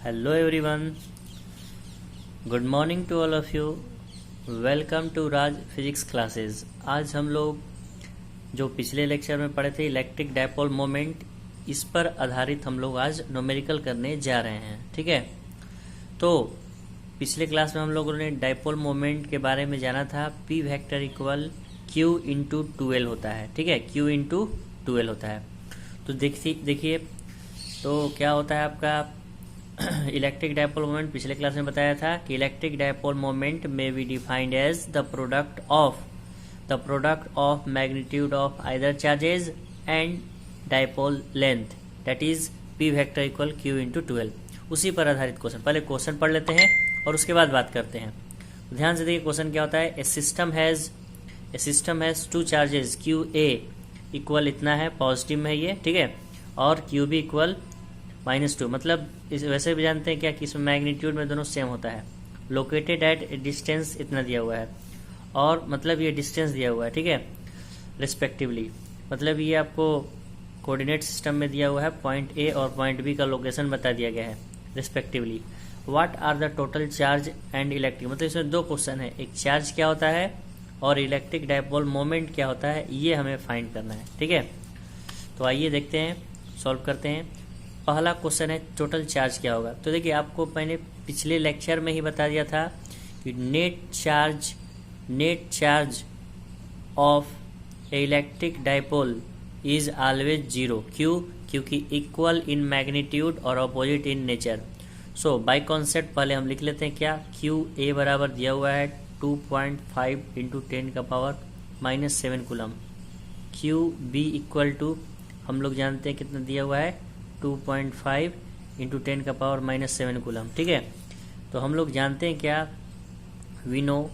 Hello everyone, good morning to all of you. Welcome to Raj physics classes. आज हम लोग जो पिछले लेक्चर में पढ़े थे इलेक्ट्रिक डायपोल मोमेंट, इस पर आधारित हम लोग आज न्यूमेरिकल करने जा रहे हैं। ठीक है, तो पिछले क्लास में हम लोगों ने डायपोल मोमेंट के बारे में जाना था। P vector equal Q into 2L होता है। ठीक है, क्यू इंटू 2L होता है। तो देखिए तो क्या होता है आपका इलेक्ट्रिक डायपोल मोमेंट। पिछले क्लास में बताया था कि इलेक्ट्रिक डायपोल मोमेंट में be defined as the product of magnitude of either charges and dipole length, that is P vector equal Q into 2L। उसी पर आधारित क्वेश्चन, पहले क्वेश्चन पढ़ लेते हैं और उसके बाद बात करते हैं। तो ध्यान से देखिए क्वेश्चन क्या होता है। A system has two charges, Q A equal इतना है, पॉजिटिव में है ये, ठीक है, और क्यू बी इक्वल -2, मतलब इस वैसे भी जानते हैं क्या कि इसमें मैग्नीट्यूड में दोनों सेम होता है। लोकेटेड एट डिस्टेंस इतना दिया हुआ है और मतलब ये डिस्टेंस दिया हुआ है, ठीक है, रिस्पेक्टिवली, मतलब ये आपको कोऑर्डिनेट सिस्टम में दिया हुआ है। पॉइंट ए और पॉइंट बी का लोकेशन बता दिया गया है respectively. What are the total charge and electric, मतलब इसमें दो क्वेश्चन है, एक चार्ज क्या होता है और इलेक्ट्रिक डायपोल मोमेंट क्या होता है, ये हमें फाइंड करना है। ठीक है, तो आइए देखते हैं, सॉल्व करते हैं। पहला क्वेश्चन है टोटल चार्ज क्या होगा। तो देखिए आपको मैंने पिछले लेक्चर में ही बता दिया था कि net charge of electric dipole is always 0। क्यों? क्योंकि इक्वल इन मैग्नीट्यूड और opposite in nature. So by concept पहले हम लिख लेते हैं क्या। क्यू ए बराबर दिया हुआ है 2.5 इंटू 10 का power -7 coulomb. Q B equal to हम लोग जानते हैं कितना दिया हुआ है, 2.5 इंटू 10 का पावर -7 कूलम। ठीक है, तो हम लोग जानते हैं क्या, we know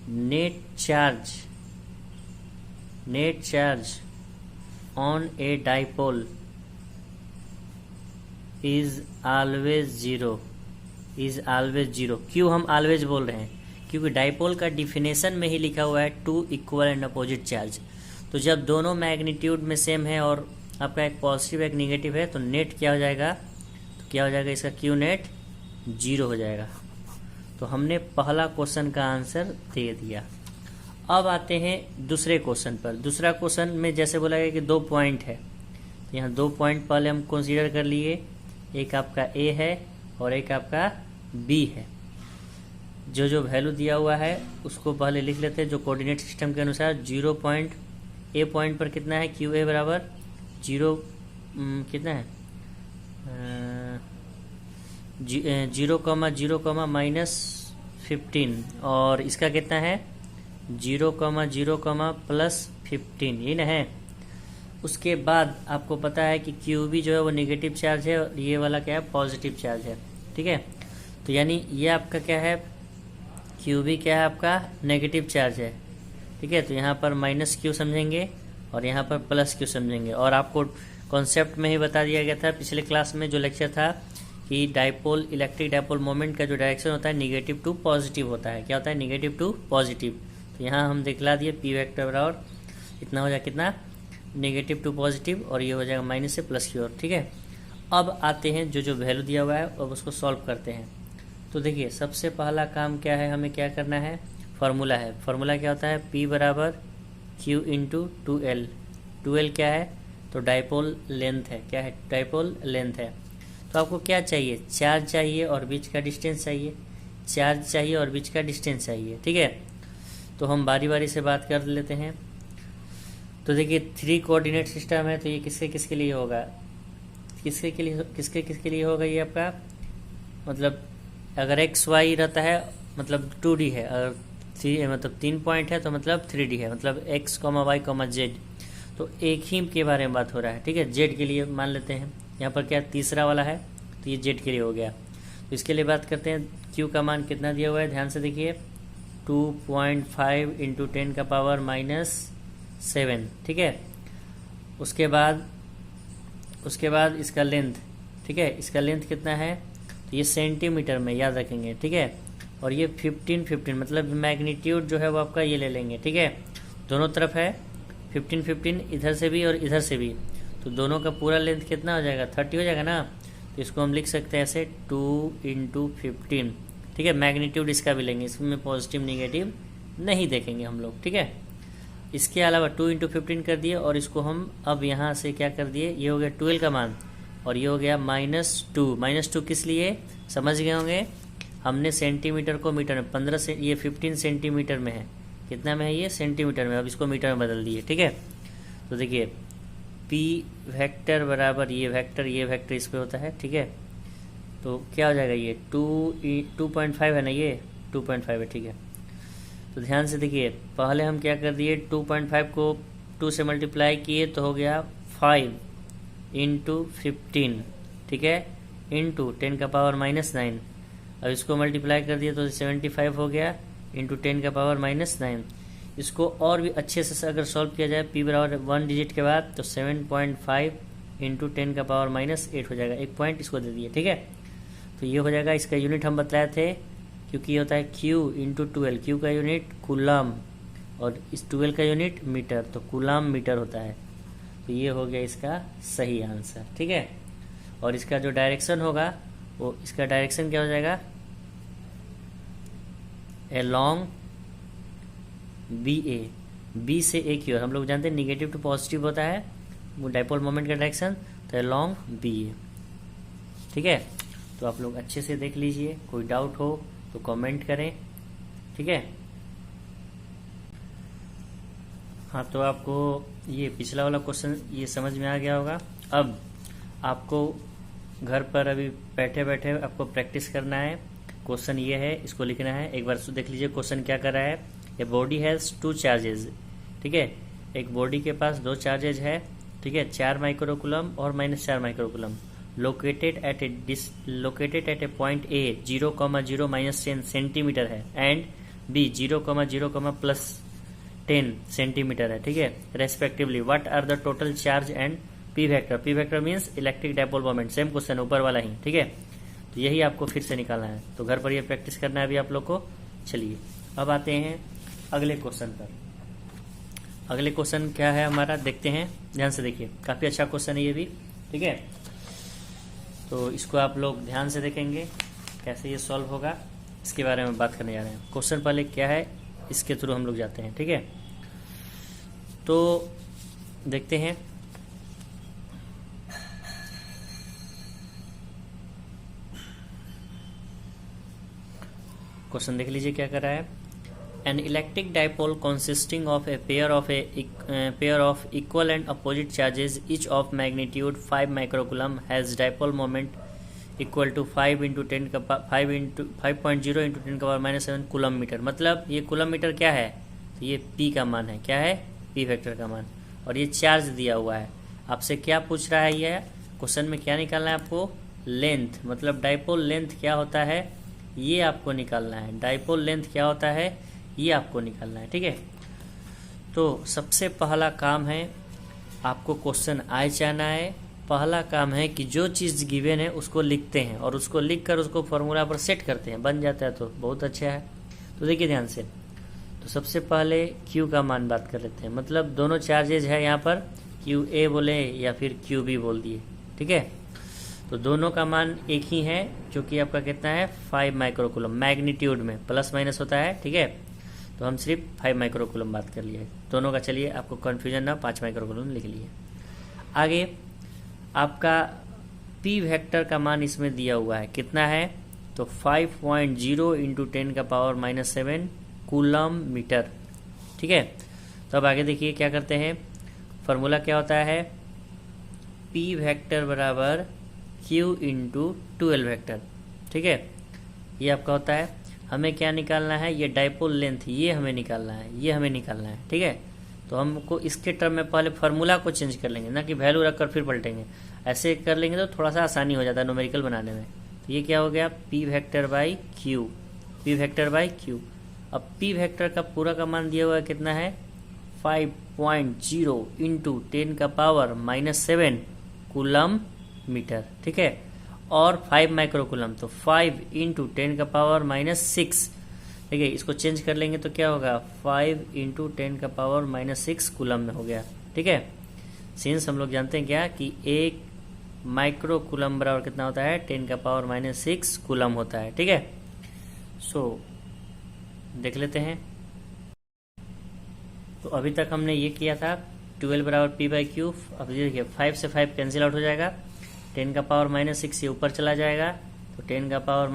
net charge on a dipole is always zero. क्यों हम ऑलवेज बोल रहे हैं? क्योंकि डायपोल का डिफिनेशन में ही लिखा हुआ है 2 इक्वल एंड अपोजिट चार्ज। तो जब दोनों मैग्नीट्यूड में सेम है और आपका एक पॉजिटिव एक निगेटिव है, तो नेट क्या हो जाएगा, तो क्या हो जाएगा इसका, क्यू नेट 0 हो जाएगा। तो हमने पहला क्वेश्चन का आंसर दे दिया। अब आते हैं दूसरे क्वेश्चन पर। दूसरा क्वेश्चन में जैसे बोला गया कि 2 पॉइंट है, यहाँ 2 पॉइंट पहले हम कंसीडर कर लिए, एक आपका ए है और एक आपका बी है। जो वैल्यू दिया हुआ है उसको पहले लिख लेते हैं, जो कोऑर्डिनेट सिस्टम के अनुसार 0 पॉइंट ए पॉइंट पर कितना है, क्यू ए बराबर 0 कितना है, 0,0,-15 और इसका कितना है 0,0,+15, ये ना है। उसके बाद आपको पता है कि क्यू बी जो है वो नेगेटिव चार्ज है और ये वाला क्या है, पॉजिटिव चार्ज है। ठीक है, तो यानी ये आपका क्या है, क्यू बी क्या है आपका नेगेटिव चार्ज है। ठीक है, तो यहाँ पर -Q समझेंगे और यहाँ पर +Q समझेंगे। और आपको कॉन्सेप्ट में ही बता दिया गया था पिछले क्लास में जो लेक्चर था कि डायपोल इलेक्ट्रिक डायपोल मोमेंट का जो डायरेक्शन होता है नेगेटिव टू पॉजिटिव होता है। क्या होता है, नेगेटिव टू पॉजिटिव। तो यहाँ हम दिखला दिए पी वेक्टर बराबर इतना हो जाएगा, कितना, नेगेटिव टू पॉजिटिव, और ये हो जाएगा माइनस से +Q। और ठीक है, अब आते हैं जो वैल्यू दिया हुआ है, अब उसको सॉल्व करते हैं। तो देखिए सबसे पहला काम क्या है, हमें क्या करना है, फार्मूला है। फार्मूला क्या होता है, P बराबर Q इंटू 2L। 2L क्या है, तो डायपोल लेंथ है। क्या है, डायपोल लेंथ है। तो आपको क्या चाहिए, चार्ज चाहिए और बीच का डिस्टेंस चाहिए, चार्ज चाहिए और बीच का डिस्टेंस चाहिए। ठीक है, तो हम बारी बारी से बात कर लेते हैं। तो देखिए 3 कोऑर्डिनेट सिस्टम है, तो ये किसके किसके लिए होगा, किसके लिए होगा ये आपका, मतलब अगर XY रहता है मतलब 2D है, अगर 3 पॉइंट है तो मतलब 3D है, मतलब X, Y, Z। तो एक ही के बारे में बात हो रहा है। ठीक है, Z के लिए मान लेते हैं, यहाँ पर क्या तीसरा वाला है, तो ये Z के लिए हो गया। तो इसके लिए बात करते हैं, Q का मान कितना दिया हुआ है, ध्यान से देखिए 2.5 इंटू 10 का पावर -7। ठीक है, उसके बाद इसका लेंथ, ठीक है, इसका लेंथ कितना है, तो ये सेंटीमीटर में याद रखेंगे। ठीक है, और ये 15 मतलब मैग्नीट्यूड जो है वो आपका ये ले लेंगे। ठीक है, दोनों तरफ है 15 इधर से भी और इधर से भी, तो दोनों का पूरा लेंथ कितना हो जाएगा, 30 हो जाएगा ना। तो इसको हम लिख सकते हैं ऐसे 2 × 15, ठीक है। मैग्नीट्यूड इसका भी लेंगे, इसमें पॉजिटिव निगेटिव नहीं देखेंगे हम लोग, ठीक है। इसके अलावा 2 × 15 कर दिए, और इसको हम अब यहाँ से क्या कर दिए, ये हो गया 12 का मान, और ये हो गया -2। -2 किस लिए समझ गए होंगे, हमने सेंटीमीटर को मीटर में 15 से ये 15 सेंटीमीटर में है, कितना में है ये सेंटीमीटर में, अब इसको मीटर में बदल दिए, ठीक है। तो देखिए पी वेक्टर बराबर ये वेक्टर इस पे होता है, ठीक है। तो क्या हो जाएगा, ये 2.5 है ना, ये 2.5 है, ठीक है। तो ध्यान से देखिए, पहले हम क्या कर दिए, 2.5 को 2 से मल्टीप्लाई किए तो हो गया 5 × 15, ठीक है, इंटू 10⁻⁻9। अब इसको मल्टीप्लाई कर दिया तो 75 हो गया, इंटू 10⁻⁻9। इसको और भी अच्छे से अगर सॉल्व किया जाए, p बराबर 1 डिजिट के बाद, तो 7.5 × 10⁻⁻8 हो जाएगा। एक पॉइंट इसको दे दिए, ठीक है। तो ये हो जाएगा, इसका यूनिट हम बताए थे, क्योंकि ये होता है Q × 12, Q का यूनिट कूलम और इस 12 का यूनिट मीटर, तो कूलम मीटर होता है। तो ये हो गया इसका सही आंसर, ठीक है। और इसका जो डायरेक्शन होगा, वो इसका डायरेक्शन क्या हो जाएगा, along BA, B से A की ओर। हम लोग जानते हैं निगेटिव टू पॉजिटिव होता है वो डाइपोल मोमेंट का डायरेक्शन, तो along BA, ठीक है। तो आप लोग अच्छे से देख लीजिए, कोई डाउट हो तो कमेंट करें, ठीक है। हाँ, तो आपको ये पिछला वाला क्वेश्चन ये समझ में आ गया होगा। अब आपको घर पर अभी बैठे बैठे आपको प्रैक्टिस करना है। क्वेश्चन ये है, इसको लिखना है। एक बार देख लीजिए क्वेश्चन क्या कर रहा है। ए बॉडी हैज़ 2 चार्जेज, ठीक है। एक बॉडी के पास 2 चार्जेज है, ठीक है, 4 माइक्रोकूलम और -4 microcoulomb, located at a point A 0,0 -10 centimetre है, एंड बी 0,0 +10 सेंटीमीटर है, ठीक है, respectively. What are the total charge and P vector. P vector means electric dipole moment, same question ऊपर वाला ही, ठीक है। तो यही आपको फिर से निकालना है, तो घर पर ये प्रैक्टिस करना है अभी आप लोग को। चलिए अब आते हैं अगले क्वेश्चन पर। अगले क्वेश्चन क्या है हमारा, देखते हैं, ध्यान से देखिए, काफी अच्छा क्वेश्चन है ये भी, ठीक है। तो इसको आप लोग ध्यान से देखेंगे कैसे ये सॉल्व होगा, इसके बारे में बात करने जा रहे हैं। क्वेश्चन पहले क्या है, इसके थ्रू हम लोग जाते हैं, ठीक है। तो देखते हैं, क्वेश्चन देख लीजिए क्या कर रहा है। An electric dipole consisting of a pair of equal and opposite charges each of magnitude 5 microcoulomb has dipole moment equal to 5.0 × 10⁻⁷ coulomb metre. मतलब ये कूलम मीटर क्या है, तो ये P का मान है, क्या है, P वेक्टर का मान, और ये चार्ज दिया हुआ है। आपसे क्या पूछ रहा है, ये क्वेश्चन में क्या निकालना है आपको, लेंथ, मतलब डाइपोल लेंथ क्या होता है ये आपको निकालना है। डाइपोल लेंथ क्या होता है ये आपको निकालना है, ठीक है। तो सबसे पहला काम है, आपको क्वेश्चन आए जाना है। पहला काम है कि जो चीज़ गिवन है उसको लिखते हैं, और उसको लिखकर उसको फॉर्मूला पर सेट करते हैं, बन जाता है तो बहुत अच्छा है। तो देखिए ध्यान से, तो सबसे पहले Q का मान बात कर लेते हैं। मतलब दोनों चार्जेज है यहाँ पर, QA बोले या फिर QB बोल दिए, ठीक है। तो दोनों का मान एक ही है, जो कि आपका कितना है, 5 माइक्रोकूलम, मैग्नीट्यूड में प्लस माइनस होता है, ठीक है। तो हम सिर्फ 5 माइक्रोकूलम बात कर लिए दोनों का। चलिए आपको कन्फ्यूजन ना, 5 माइक्रोकूलम लिख लिए। आगे आपका P वेक्टर का मान इसमें दिया हुआ है, कितना है, तो 5.0 × 10⁻⁷ कूलम मीटर, ठीक है। तो अब आगे देखिए क्या करते हैं, फॉर्मूला क्या होता है, P वेक्टर बराबर Q × 12 वेक्टर, ठीक है। ये आपका होता है। हमें क्या निकालना है, ये डाइपोल लेंथ, ये हमें निकालना है, ये हमें निकालना है, ठीक है। तो हमको इसके टर्म में पहले फार्मूला को चेंज कर लेंगे, ना कि वैल्यू रखकर फिर पलटेंगे। ऐसे कर लेंगे तो थोड़ा सा आसानी हो जाता है न्यूमेरिकल बनाने में। तो ये क्या हो गया, P vector by Q, P vector by Q। अब P वेक्टर का पूरा का मान दिया हुआ है, कितना है, 5.0 × 10⁻⁷ कूलम मीटर, ठीक है। और 5 माइक्रोकूलम, तो 5 × 10⁻⁻6, ठीक है। इसको चेंज कर लेंगे तो क्या होगा, 5 × 10⁻⁻6 कूलम में हो गया, ठीक है। सिंस हम लोग जानते हैं क्या कि 1 माइक्रो कूलम बराबर कितना होता है 10⁻⁻⁶ कूलम होता है। ठीक है, सो देख लेते हैं। तो अभी तक हमने ये किया था 12 बराबर p/q। अब ये देखिए 5 से 5 कैंसिल आउट हो जाएगा, 10⁻⁻⁶ ये ऊपर चला जाएगा, तो 10⁻⁻⁷ और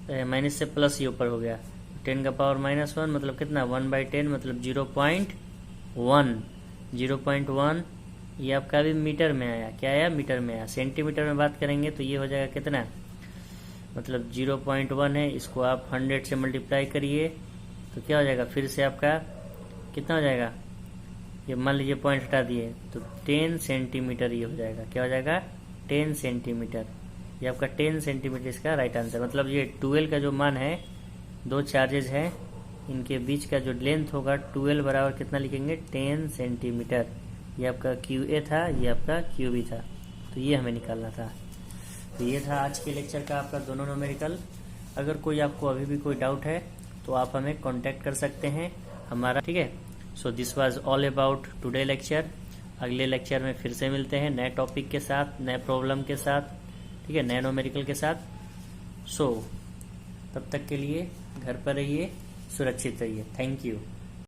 10⁻⁻⁻ से प्लस ये ऊपर हो गया, 10⁻⁻⁻1 मतलब कितना 1/10 मतलब 0.1। 0.1 ये आपका अभी मीटर में आया, क्या आया मीटर में आया। सेंटीमीटर में बात करेंगे तो ये हो जाएगा कितना, मतलब 0.1 है, इसको आप 100 से मल्टीप्लाई करिए तो क्या हो जाएगा, फिर से आपका कितना हो जाएगा, ये मान लीजिए पॉइंट हटा दिए तो 10 सेंटीमीटर ये हो जाएगा। क्या हो जाएगा 10 सेंटीमीटर। ये आपका 10 सेंटीमीटर इसका राइट आंसर। मतलब ये 12 का जो मान है, दो चार्जेज है, इनके बीच का जो लेंथ होगा 12 बराबर कितना लिखेंगे 10 सेंटीमीटर। ये आपका QA था, ये आपका QB था, तो ये हमें निकालना था। तो ये था आज के लेक्चर का आपका दोनों न्यूमेरिकल। अगर कोई आपको अभी भी कोई डाउट है तो आप हमें कांटेक्ट कर सकते हैं हमारा। ठीक है, so this was all about today lecture. अगले लेक्चर में फिर से मिलते हैं नए टॉपिक के साथ, नए प्रॉब्लम के साथ, ठीक है, नए न्यूमेरिकल के साथ। सो तब तक के लिए घर पर रहिए, सुरक्षित रहिए। Thank you.